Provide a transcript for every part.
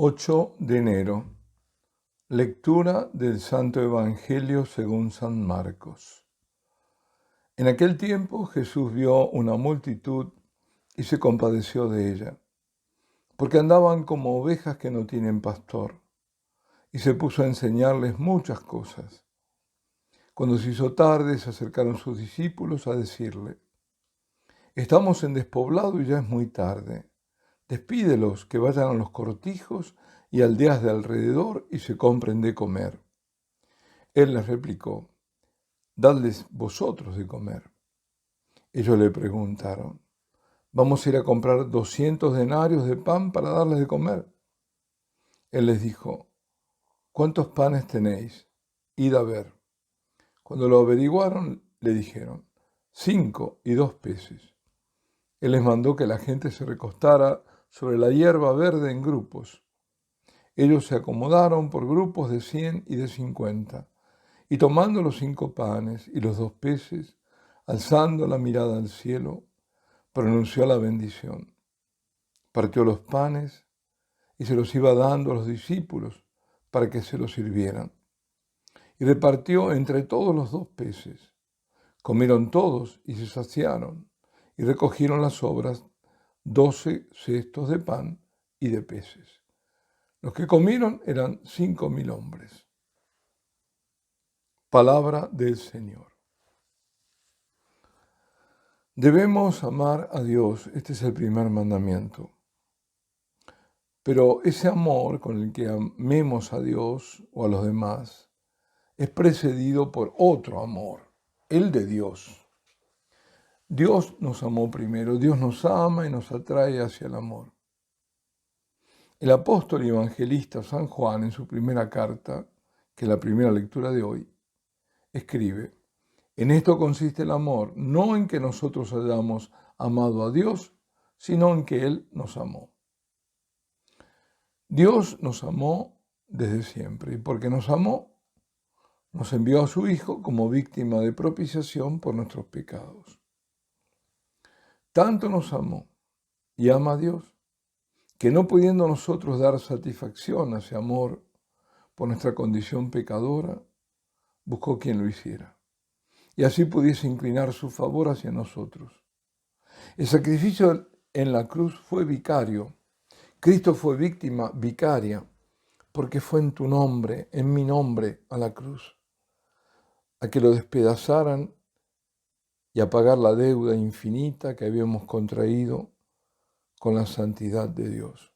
8 de enero. Lectura del Santo Evangelio según San Marcos. En aquel tiempo Jesús vio una multitud y se compadeció de ella, porque andaban como ovejas que no tienen pastor, y se puso a enseñarles muchas cosas. Cuando se hizo tarde, se acercaron sus discípulos a decirle: «Estamos en despoblado y ya es muy tarde. Despídelos, que vayan a los cortijos y aldeas de alrededor y se compren de comer». Él les replicó: «Dadles vosotros de comer». Ellos le preguntaron: «¿Vamos a ir a comprar 200 denarios de pan para darles de comer?». Él les dijo: «¿Cuántos panes tenéis? Id a ver». Cuando lo averiguaron, le dijeron: 5 y 2 peces. Él les mandó que la gente se recostara sobre la hierba verde en grupos. Ellos se acomodaron por grupos de 100 y de 50, y tomando los 5 panes y los 2 peces, alzando la mirada al cielo, pronunció la bendición. Partió los panes y se los iba dando a los discípulos para que se los sirvieran. Y repartió entre todos los 2 peces. Comieron todos y se saciaron, y recogieron las sobras 12 cestos de pan y de peces. Los que comieron eran 5.000 hombres. Palabra del Señor. Debemos amar a Dios, este es el primer mandamiento. Pero ese amor con el que amemos a Dios o a los demás es precedido por otro amor, el de Dios. Dios nos amó primero, Dios nos ama y nos atrae hacia el amor. El apóstol y evangelista San Juan, en su primera carta, que es la primera lectura de hoy, escribe: «En esto consiste el amor, no en que nosotros hayamos amado a Dios, sino en que Él nos amó». Dios nos amó desde siempre, y porque nos amó, nos envió a su Hijo como víctima de propiciación por nuestros pecados. Tanto nos amó y ama a Dios, que no pudiendo nosotros dar satisfacción a ese amor por nuestra condición pecadora, buscó quien lo hiciera, y así pudiese inclinar su favor hacia nosotros. El sacrificio en la cruz fue vicario. Cristo fue víctima vicaria, porque fue en tu nombre, en mi nombre, a la cruz, a que lo despedazaran y a pagar la deuda infinita que habíamos contraído con la santidad de Dios.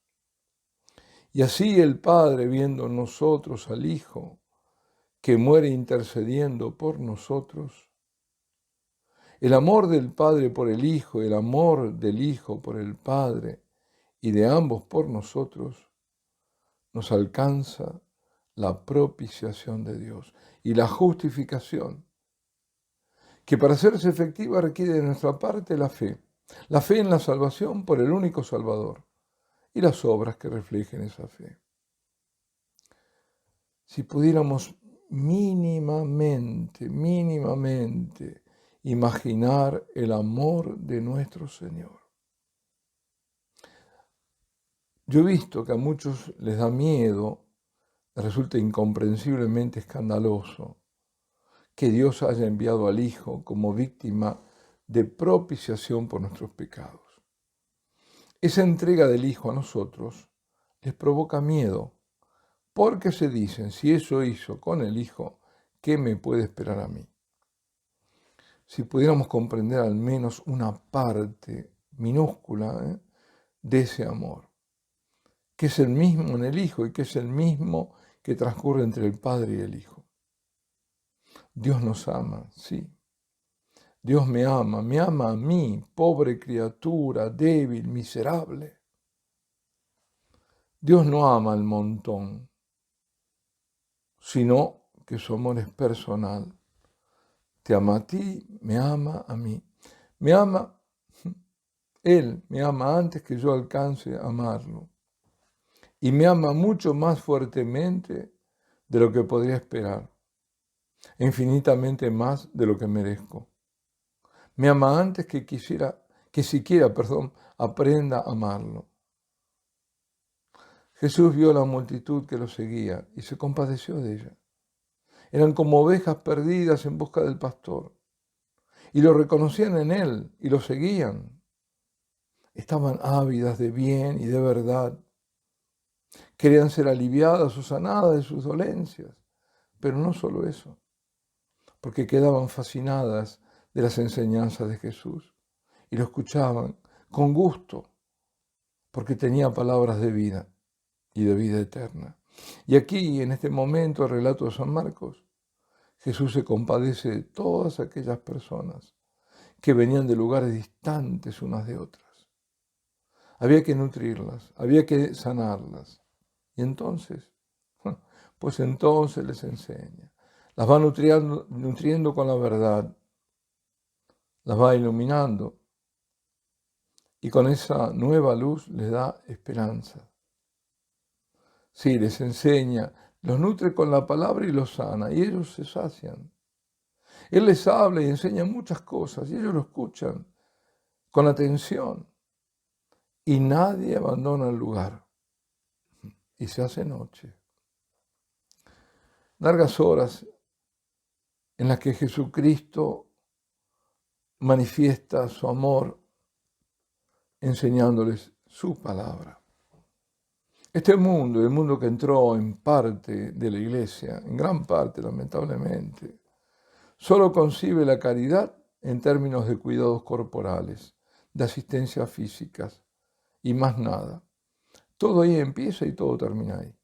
Y así el Padre, viendo en nosotros al Hijo, que muere intercediendo por nosotros, el amor del Padre por el Hijo, el amor del Hijo por el Padre y de ambos por nosotros, nos alcanza la propiciación de Dios y la justificación, que para hacerse efectiva requiere de nuestra parte la fe en la salvación por el único Salvador y las obras que reflejen esa fe. Si pudiéramos mínimamente imaginar el amor de nuestro Señor. Yo he visto que a muchos les da miedo, les resulta incomprensiblemente escandaloso que Dios haya enviado al Hijo como víctima de propiciación por nuestros pecados. Esa entrega del Hijo a nosotros les provoca miedo, porque se dicen: si eso hizo con el Hijo, ¿qué me puede esperar a mí? Si pudiéramos comprender al menos una parte minúscula de ese amor, que es el mismo en el Hijo y que es el mismo que transcurre entre el Padre y el Hijo. Dios nos ama, sí. Dios me ama a mí, pobre criatura, débil, miserable. Dios no ama al montón, sino que su amor es personal. Te ama a ti, me ama a mí. Me ama, Él me ama antes que yo alcance a amarlo. Y me ama mucho más fuertemente de lo que podría esperar, infinitamente más de lo que merezco. Me ama antes que siquiera aprenda a amarlo. Jesús vio la multitud que lo seguía y se compadeció de ella. Eran como ovejas perdidas en busca del pastor. Y lo reconocían en él y lo seguían. Estaban ávidas de bien y de verdad. Querían ser aliviadas o sanadas de sus dolencias. Pero no solo eso, porque quedaban fascinadas de las enseñanzas de Jesús y lo escuchaban con gusto, porque tenía palabras de vida y de vida eterna. Y aquí, en este momento, el relato de San Marcos, Jesús se compadece de todas aquellas personas que venían de lugares distantes unas de otras. Había que nutrirlas, había que sanarlas. Y entonces, pues entonces les enseña. Las va nutriendo con la verdad, las va iluminando y con esa nueva luz les da esperanza. Sí, les enseña, los nutre con la palabra y los sana, y ellos se sacian. Él les habla y enseña muchas cosas, y ellos lo escuchan con atención. Y nadie abandona el lugar, y se hace noche. Largas horas en las que Jesucristo manifiesta su amor enseñándoles su palabra. Este mundo, el mundo que entró en parte de la iglesia, en gran parte lamentablemente, solo concibe la caridad en términos de cuidados corporales, de asistencias físicas y más nada. Todo ahí empieza y todo termina ahí.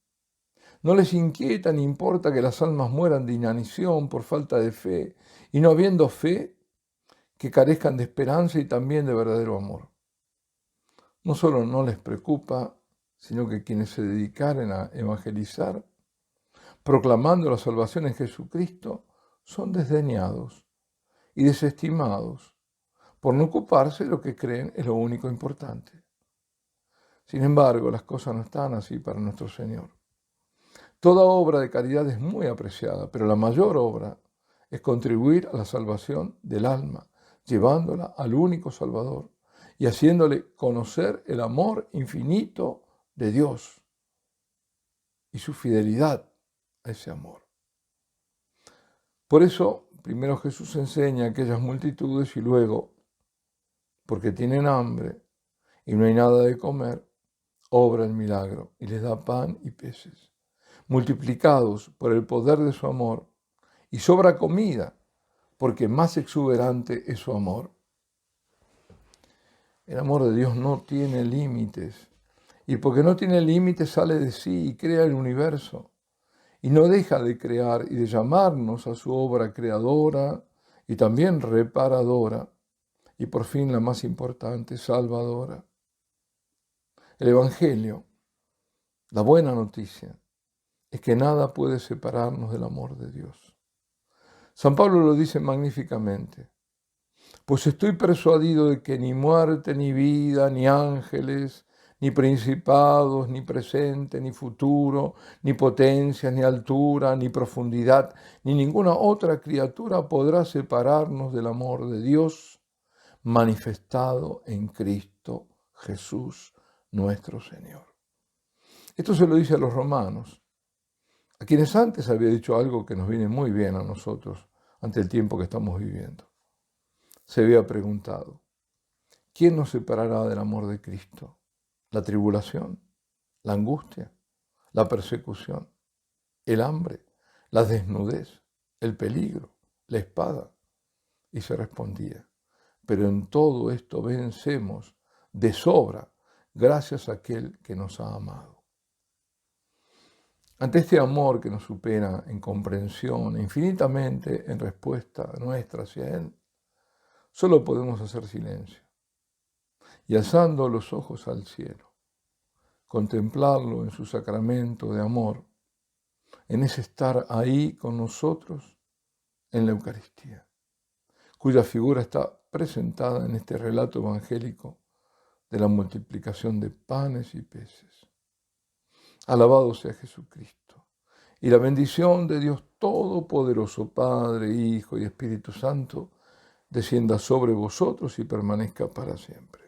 No les inquieta ni importa que las almas mueran de inanición por falta de fe y no habiendo fe, que carezcan de esperanza y también de verdadero amor. No solo no les preocupa, sino que quienes se dedicaren a evangelizar, proclamando la salvación en Jesucristo, son desdeñados y desestimados por no ocuparse de lo que creen es lo único importante. Sin embargo, las cosas no están así para nuestro Señor. Toda obra de caridad es muy apreciada, pero la mayor obra es contribuir a la salvación del alma, llevándola al único Salvador y haciéndole conocer el amor infinito de Dios y su fidelidad a ese amor. Por eso, primero Jesús enseña a aquellas multitudes y luego, porque tienen hambre y no hay nada de comer, obra el milagro y les da pan y peces, multiplicados por el poder de su amor, y sobra comida, porque más exuberante es su amor. El amor de Dios no tiene límites, y porque no tiene límites sale de sí y crea el universo, y no deja de crear y de llamarnos a su obra creadora y también reparadora, y por fin la más importante, salvadora. El Evangelio, la buena noticia, es que nada puede separarnos del amor de Dios. San Pablo lo dice magníficamente. Pues estoy persuadido de que ni muerte, ni vida, ni ángeles, ni principados, ni presente, ni futuro, ni potencia, ni altura, ni profundidad, ni ninguna otra criatura podrá separarnos del amor de Dios manifestado en Cristo Jesús, nuestro Señor. Esto se lo dice a los romanos, a quienes antes había dicho algo que nos viene muy bien a nosotros ante el tiempo que estamos viviendo. Se había preguntado, ¿quién nos separará del amor de Cristo? ¿La tribulación? ¿La angustia? ¿La persecución? ¿El hambre? ¿La desnudez? ¿El peligro? ¿La espada? Y se respondía, pero en todo esto vencemos de sobra gracias a aquel que nos ha amado. Ante este amor que nos supera en comprensión, infinitamente en respuesta nuestra hacia Él, solo podemos hacer silencio y alzando los ojos al cielo, contemplarlo en su sacramento de amor, en ese estar ahí con nosotros en la Eucaristía, cuya figura está presentada en este relato evangélico de la multiplicación de panes y peces. Alabado sea Jesucristo. Y la bendición de Dios Todopoderoso, Padre, Hijo y Espíritu Santo, descienda sobre vosotros y permanezca para siempre.